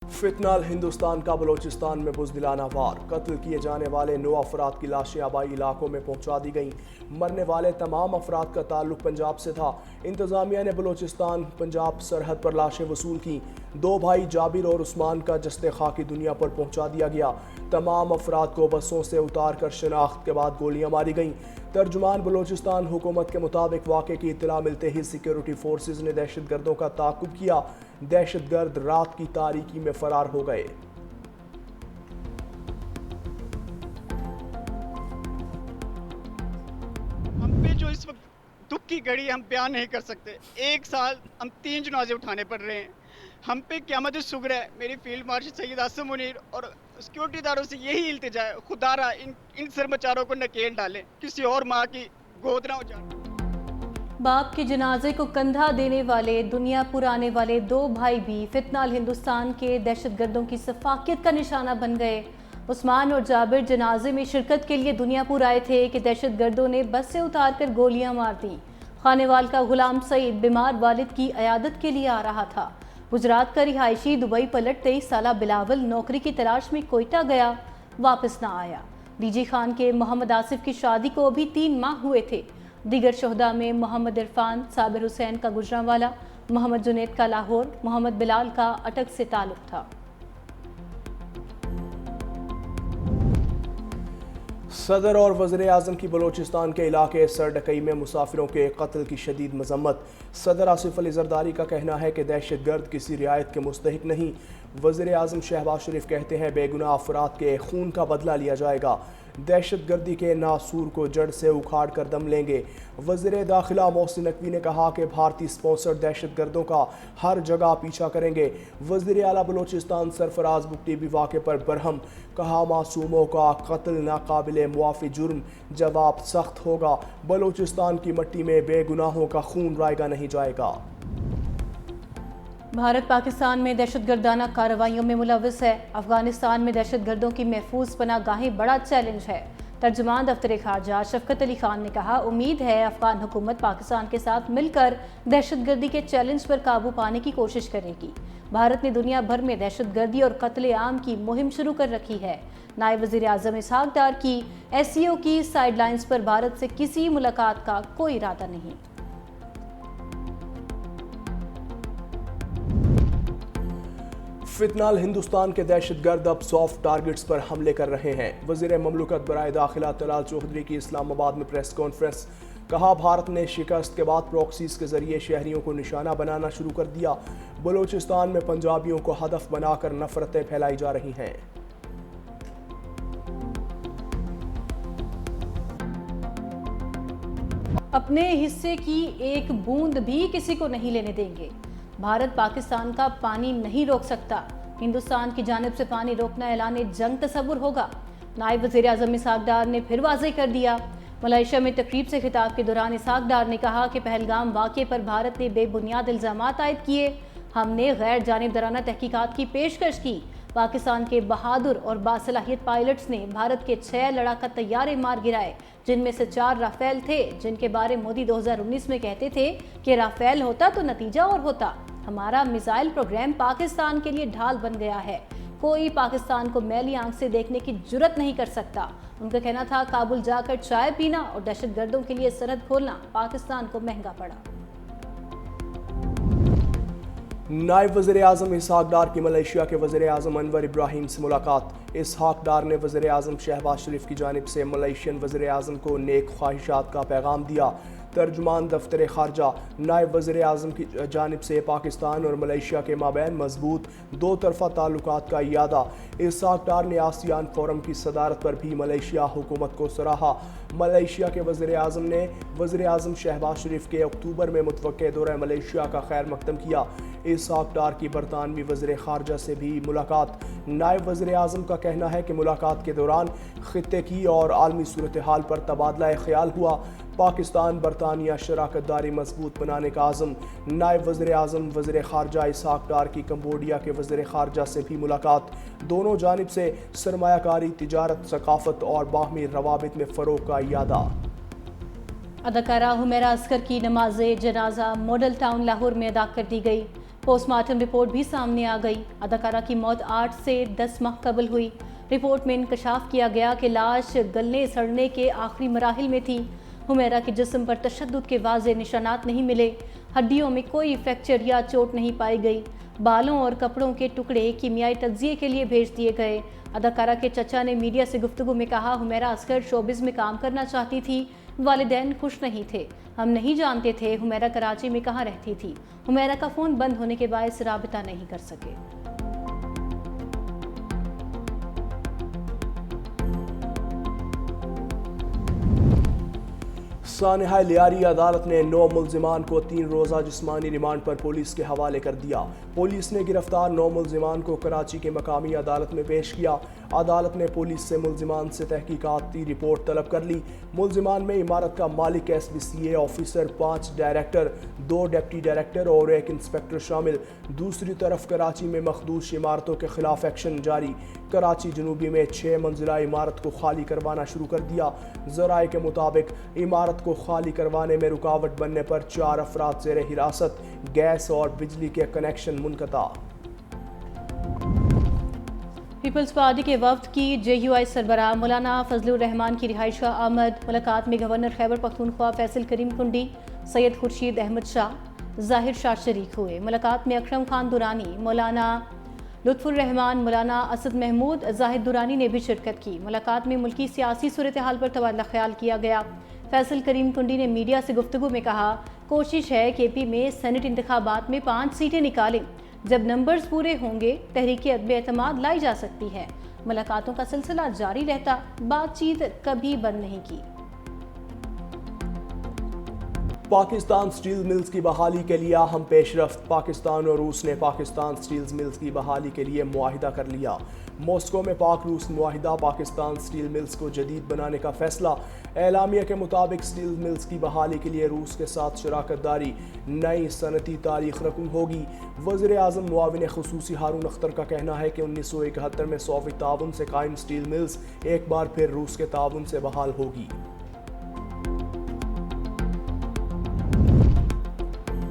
फितनाल हिंदुस्तान का बलोचिस्तान में बुज़दिलाना वार, कत्ल किए जाने वाले 9 अफराद की लाशें आबाई इलाकों में पहुंचा दी गईं। मरने वाले तमाम अफराद का ताल्लुक पंजाब से था। इंतज़ामिया ने बलोचिस्तान पंजाब सरहद पर लाशें वसूल की। 2 भाई जाबिर और उस्मान का जस्ते खाकी दुनिया पर पहुंचा दिया गया। तमाम अफराद को बसों से उतार कर शनाख्त के बाद गोलियां मारी गईं। तर्जुमान बलोचिस्तान हुकूमत के मुताबिक वाक़े की इत्तला मिलते ही सिक्योरिटी फोर्सेज ने दहशत गर्दों का ताक़ुब किया। दहशत गर्द रात की तारीकी में फरार हो गए। हम पे जो इस वक्त दुख की घड़ी हम बयान नहीं कर सकते। 1 साल हम 3 जनाजे उठाने पड़ रहे हैं। हम पे क़यामत शुक्र है। मेरी फील्ड मार्शल सैयद आसिम मुनीर और सिक्योरिटी इदारों से यही इल्तिजा है, खुदारा इन सरमचारों को नकेल डालें, किसी और माँ की गोद ना उजाड़ें। बाप के जनाजे को कंधा देने वाले दुनिया पुराने वाले 2 भाई भी फितनाल हिंदुस्तान के दहशतगर्दों की सफाकियत का निशाना बन गए। उस्मान और जाबिर जनाजे में शिरकत के लिए दुनियापुर आए थे कि दहशतगर्दों ने बस से उतार कर गोलियां मार दी। खानेवाल का गुलाम सईद बीमार वालिद की अयादत के लिए आ रहा था। गुजरात का रिहायशी दुबई पलट 23 साला बिलावल नौकरी की तलाश में कोयटा गया, वापस ना आया। डीजी खान के मोहम्मद आसिफ की शादी को अभी 3 माह हुए थे। दीगर शोहदा में मोहम्मद इरफान, साबिर हुसैन का गुजरांवाला, मोहम्मद जुनैद का लाहौर, मोहम्मद बिलाल का अटक से ताल्लुक था। सदर और वज़ीर आज़म की बलोचिस्तान के इलाके सरडकई में मुसाफिरों के कत्ल की शदीद मजम्मत। सदर आसिफ अली जरदारी का कहना है कि दहशत गर्द किसी रियायत के मुस्तहिक नहीं। वज़ीर आज़म शहबाज शरीफ कहते हैं बेगुनाह अफराद के खून का बदला लिया जाएगा। दहशत गर्दी के नासूर को जड़ से उखाड़ कर दम लेंगे। वज़ीर दाखिला मोहसिन नकवी ने कहा कि भारतीय स्पॉन्सर्ड दहशत गर्दों का हर जगह पीछा करेंगे। वज़ीर आला बलोचिस्तान सरफराज बुगटी भी वाक़े पर बरहम, कहा मासूमों का कत्ल नाकाबिले मुआफ़ी जुर्म, जवाब सख्त होगा। बलोचिस्तान की मट्टी में बेगुनाहों का खून रायगा नहीं जाएगा। भारत पाकिस्तान में दहशतगर्दाना कार्रवाइयों में मुलव्वस है। अफगानिस्तान में दहशतगर्दों की महफूज पनाहगाहें बड़ा चैलेंज है। तर्जुमान दफ्तर खारजा शफकत अली खान ने कहा, उम्मीद है अफगान हुकूमत पाकिस्तान के साथ मिलकर दहशतगर्दी के चैलेंज पर काबू पाने की कोशिश करेगी। भारत ने दुनिया भर में दहशतगर्दी और कत्ले आम की मुहिम शुरू कर रखी है। नायब वज़ीर आज़म इसहाक डार की SCO की साइडलाइंस पर भारत से किसी मुलाकात का कोई इरादा नहीं। फितनाल हिंदुस्तान के दहशतगर्द अब सॉफ्ट टारगेट्स पर हमले कर रहे हैं। वज़ीर ममलकत बराए दाखिला तलाल चौधरी की इस्लामाबाद में प्रेस कॉन्फ्रेंस, कहा भारत ने शिकस्त के बाद प्रॉक्सीज के जरिए शहरियों को निशाना बनाना शुरू कर दिया। बलोचिस्तान में पंजाबियों को हदफ बनाकर नफरतें फैलाई जा रही हैं। अपने हिस्से की एक बूंद भी किसी को नहीं लेने देंगे। भारत पाकिस्तान का पानी नहीं रोक सकता। हिंदुस्तान की जानिब से पानी रोकना ऐलान जंग तस्वुर होगा। नायब वज़ीर आज़म इसहाक डार ने फिर वाज़ेह कर दिया। मलेशिया में तकरीब से खिताब के दौरान इसहाक डार ने कहा कि पहलगाम वाक़े पर भारत ने बेबुनियाद इल्ज़ामात आयद किए। हमने गैर जानिबदाराना तहकीकात की पेशकश की। पाकिस्तान के बहादुर और बासलाहियत पायलट्स ने भारत के 6 लड़ाका तैयारे मार गिराए, जिनमें से 4 राफेल थे, जिनके बारे मोदी 2019 में कहते थे कि राफेल होता तो नतीजा और होता। हमारा मिसाइल प्रोग्राम पाकिस्तान के लिए ढाल बन गया है। कोई पाकिस्तान को मैली आंख से देखने की जुर्रत नहीं कर सकता। उनका कहना था काबुल जाकर चाय पीना और दहशतगर्दों के लिए सरहद खोलना पाकिस्तान को महंगा पड़ा। नायब वज़ीर आज़म इसहाक डार की मलेशिया के वज़ीर आज़म अनवर इब्राहिम से मुलाकात। इसहाक डार ने वज़ीर आज़म शहबाज शरीफ की जानिब से मलेशियन वज़ीर आज़म को नेक ख्वाहिशात का पैगाम दिया। तर्जुमान दफ्तर खारजा, नायब वज़ीर आज़म की जानिब से पाकिस्तान और मलेशिया के माबैन मजबूत 2 तरफ़ा ताल्लुकात का इयादा। इसहाक डार ने आसियान फोरम की सदारत पर भी मलेशिया हुकूमत को सराहा। मलेशिया के वज़ीर आज़म ने वज़ीर आज़म शहबाज शरीफ के अक्टूबर में मुतवक्के दौरे मलेशिया का खैर मकदम किया। इसहाक डार की बरतानवी वज़ीर खारजा से भी मुलाकात। नायब वज़ीर आज़म का कहना है कि मुलाकात के दौरान खित्ते की और आलमी सूरत हाल पर तबादला ख्याल हुआ। पाकिस्तान बरतानिया शराकत दारी मजबूत बनाने का आज़म। नायब वज़ीर आज़म वज़ीर खारजा इसहाक डार की कंबोडिया के वज़ीर खारजा से भी मुलाकात। दोनों जानिब से सरमायाकारी, तिजारत, सकाफत और बाहमी रवाबित में फ़रोग़ का इयादा। अदाकारा हुमैरा असगर की नमाज जनाजा मॉडल टाउन लाहौर में अदा कर दी गई। पोस्ट मार्टम रिपोर्ट भी सामने आ गई। अदाकारा की मौत 8 से 10 माह कबल हुई। रिपोर्ट में इंकशाफ किया गया कि लाश गलने सड़ने के आखिरी मराहिल में थी। हुमैरा के जिस्म पर तशद्दुद के वाज़े निशानात नहीं मिले। हड्डियों में कोई फ्रैक्चर या चोट नहीं पाई गई। बालों और कपड़ों के टुकड़े कीमियाई तज्जिए के लिए भेज दिए गए। अदाकारा के चचा ने मीडिया से गुफ्तगू में कहा, हुमैरा असगर शोबिज़ में काम करना चाहती थी। वालिदैन खुश नहीं थे। हम नहीं जानते थे हुमैरा कराची में कहाँ रहती थी। हुमैरा का फ़ोन बंद होने के बायस राबिता नहीं कर सके। सानिहा लियारी अदालत ने 9 मुल्जिमान को 3 रोज़ा जिस्मानी रिमांड पर पुलिस के हवाले कर दिया। पुलिस ने गिरफ्तार 9 मुल्जिमान को कराची के मकामी अदालत में पेश किया। अदालत ने पुलिस से मुल्जिमान से तहकीकाती रिपोर्ट तलब कर ली। मुल्जिमान में इमारत का मालिक, SBCA officer, 5 director, 2 deputy director और 1 इंस्पेक्टर शामिल। दूसरी तरफ कराची में मखदूश इमारतों के खिलाफ एक्शन जारी। कराची जनूबी में 6 मंजिला इमारत को खाली करवाना शुरू कर दिया। ज़राए के मुताबिक इमारत को खाली करवाने में रुकावट बनने पर 4 अफराद ज़ेर हिरासत, गैस और बिजली के कनेक्शन मुनक़ता। पीपल्स पार्टी के वफ्द की JUI सरबराह मौलाना फजलुर रहमान की रिहाइश का आमद। मुलाकात में गवर्नर खैबर पख्तूनख्वा फैसल करीम कुंडी, सैयद खुर्शीद अहमद शाह, ज़ाहिर शाह शरीक हुए। मुलाकात में अकरम खान दुरानी, मौलाना लुत्फुर रहमान, मौलाना असद महमूद, जाहिद दुरानी ने भी शिरकत की। मुलाकात में मुल्की सियासी सूरत हाल पर तबादला ख्याल किया गया। फैसल करीम कुंडी ने मीडिया से गुफ्तगू में कहा, कोशिश है KP में सेनेट इंतखाबात में 5 सीटें निकालें। जब नंबर्स पूरे होंगे तहरीक अदम एतमाद लाई जा सकती है। मुलाकातों का सिलसिला जारी रहता, बातचीत कभी बंद नहीं की। पाकिस्तान स्टील मिल्स की बहाली के लिए अहम पेशरफ्त। पाकिस्तान और रूस ने पाकिस्तान स्टील मिल्स की बहाली के लिए मुआहिदा कर लिया। मॉस्को में पाक रूस मुआहिदा, पाकिस्तान स्टील मिल्स को जदीद बनाने का फैसला। एलामिया के मुताबिक स्टील मिल्स की बहाली के लिए रूस के साथ शराकत दारी नई सनती तारीख रकम होगी। वज़ीर आज़म मुआविन ख़ुसूसी हारून अख्तर का कहना है कि 1971 में सोवियत ताउन से कायम स्टील मिल्स एक बार फिर रूस के ताउन से बहाल होगी।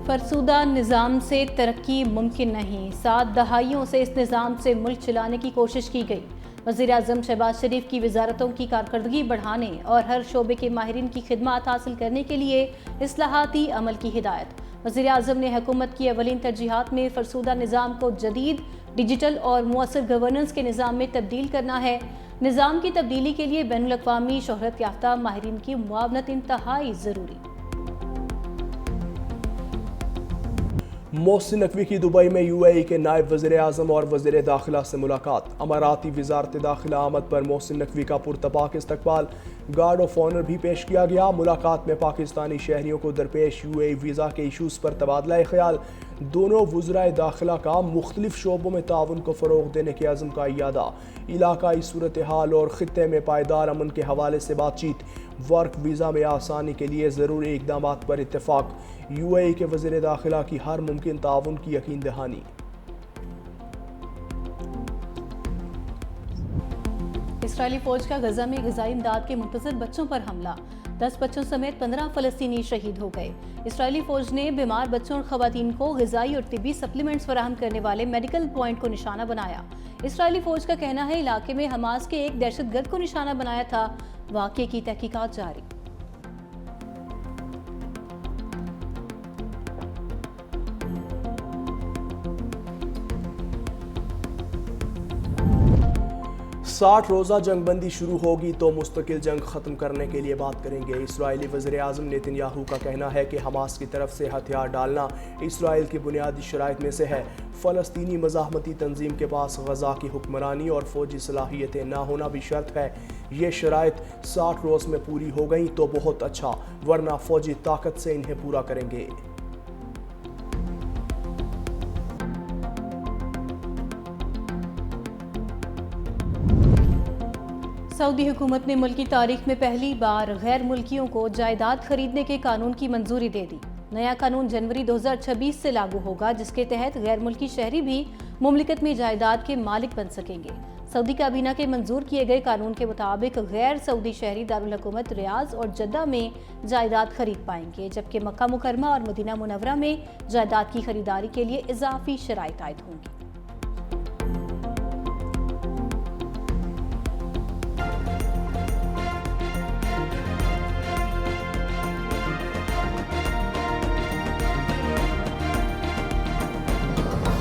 फरसुदा निज़ाम से तरक्की मुमकिन नहीं। 7 दहाइयों से इस निज़ाम से मुल्क चलाने की कोशिश की गई। वज़ीर आज़म शहबाज शरीफ की वजारतों की कारकर्दगी बढ़ाने और हर शोबे के माहिरीन की खिदमत हासिल करने के लिए इस्लाहाती अमल की हिदायत। वज़ीर आज़म ने हुकूमत की अवलीन तरजीहात में फरसुदा निज़ाम को जदीद, डिजिटल और मुअस्सर गवर्नेंस के निज़ाम में तब्दील करना है। निज़ाम की तब्दीली के लिए बैनुल अक़वामी शोहरत याफ्ता माहिरीन की मुआवनत इंतहाई ज़रूरी। मोहसिन नकवी की दुबई में UAE के नायब वज़ीर आज़म और वज़ीर दाखिला से मुलाकात। अमाराती वज़ारत दाखिला आमद पर मोहसिन नकवी का पुरतपाक इस्तकबाल, गार्ड ऑफ ऑनर भी पेश किया गया। मुलाकात में पाकिस्तानी शहरियों को दरपेश UAE वीज़ा के इशूज़ पर तबादला ख्याल। दोनों वज़राए दाखिला का मुख्तलिफ शोबों में ताउन को फ़रोग़ देने के अज़्म का इयादा। इलाकाई सूरत हाल और ख़ित्ते में पायदार अमन के हवाले से बातचीत। वर्क वीज़ा में आसानी के लिए ज़रूरी इक़दामात पर इत्तेफाक। UAE के वज़ीर दाखिला की हर मुमकिन ताउन की यकीन दहानी। इसराइली फौज का गजा में ग़िज़ाई इमदाद के मुंतज़िर बच्चों पर हमला। 10 बच्चों समेत 15 फ़लस्तीनी शहीद हो गए। इसराइली फौज ने बीमार बच्चों और ख़वातीन को ग़िज़ाई और तिब्बी सप्लीमेंट्स फराहम करने वाले मेडिकल पॉइंट को निशाना बनाया। इसराइली फौज का कहना है इलाके में हमास के एक दहशतगर्द को निशाना बनाया था। वाक़े की तहकीकात जारी। साठ रोज़ा जंग बंदी शुरू होगी तो मुस्तकिल जंग ख़त्म करने के लिए बात करेंगे। इसराइली वज़ीर आज़म नेतन्याहू का कहना है कि हमास की तरफ से हथियार डालना इसराइल की बुनियादी शराइत में से है। फ़लस्तीनी मज़ाहमती तंजीम के पास गज़ा की हुक्मरानी और फ़ौजी सलाहियतें ना होना भी शर्त है। ये शराइत 60 रोज़ में पूरी हो गई तो बहुत अच्छा, वरना फ़ौजी ताकत से इन्हें पूरा करेंगे। सऊदी हुकूमत ने मुल्क की तारीख में पहली बार गैर मुल्कियों को जायदाद खरीदने के कानून की मंजूरी दे दी। नया कानून जनवरी 2026 से लागू होगा, जिसके तहत गैर मुल्की शहरी भी मुमलिकत में जायदाद के मालिक बन सकेंगे। सऊदी काबीना के मंजूर किए गए कानून के मुताबिक गैर सऊदी शहरी दारुल हुकूमत रियाज और जद्दा में जायदाद खरीद पाएंगे, जबकि मक्का मुकरमा और मदीना मुनव्वरा में जायदाद की खरीदारी के लिए इजाफी शराइत आयद होंगी।